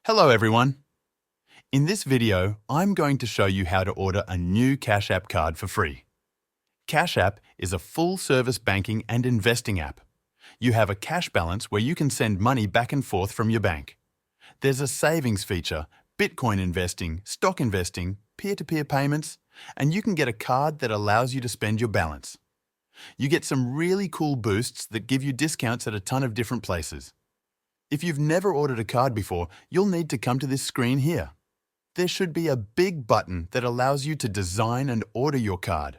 Hello everyone. In this video, I'm going to show you how to order a new Cash App card for free. Cash App is a full-service banking and investing app. You have a cash balance where you can send money back and forth from your bank. There's a savings feature, Bitcoin investing, stock investing, peer-to-peer payments, and you can get a card that allows you to spend your balance. You get some really cool boosts that give you discounts at a ton of different places. If you've never ordered a card before, you'll need to come to this screen here. There should be a big button that allows you to design and order your card.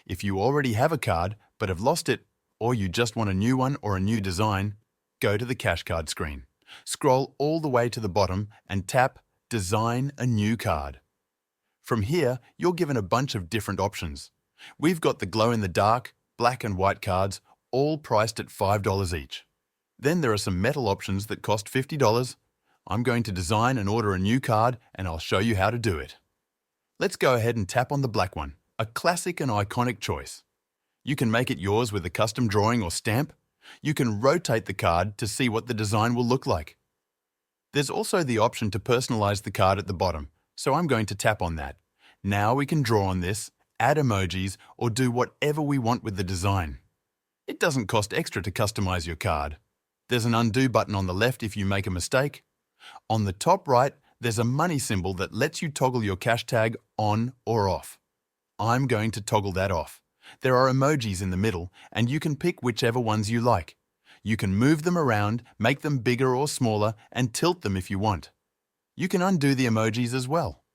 If you already have a card but have lost it, or you just want a new one or a new design, go to the Cash Card screen. Scroll all the way to the bottom and tap Design a New Card. From here, you're given a bunch of different options. We've got the glow-in-the-dark, black and white cards, all priced at $5 each. Then there are some metal options that cost $50. I'm going to design and order a new card, and I'll show you how to do it. Let's go ahead and tap on the black one, a classic and iconic choice. You can make it yours with a custom drawing or stamp. You can rotate the card to see what the design will look like. There's also the option to personalize the card at the bottom, so I'm going to tap on that. Now we can draw on this, add emojis, or do whatever we want with the design. It doesn't cost extra to customize your card. There's an undo button on the left if you make a mistake. On the top right, there's a money symbol that lets you toggle your cash tag on or off. I'm going to toggle that off. There are emojis in the middle, and you can pick whichever ones you like. You can move them around, make them bigger or smaller, and tilt them if you want. You can undo the emojis as well.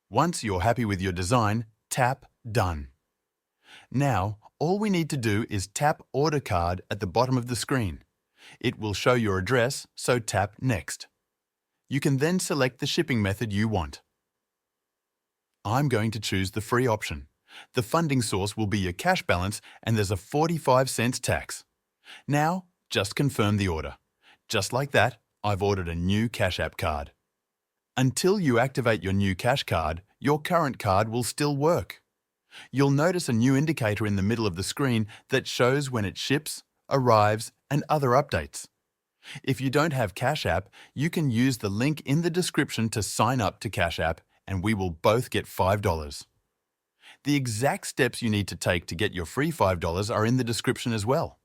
Once you're happy with your design, tap Done. Now, all we need to do is tap Order Card at the bottom of the screen. It will show your address, so tap Next. You can then select the shipping method you want. I'm going to choose the free option. The funding source will be your cash balance, and there's a 45-cent tax. Now, just confirm the order. Just like that, I've ordered a new Cash App card. Until you activate your new cash card, your current card will still work. You'll notice a new indicator in the middle of the screen that shows when it ships, arrives, and other updates. If you don't have Cash App, you can use the link in the description to sign up to Cash App, and we will both get $5. The exact steps you need to take to get your free $5 are in the description as well.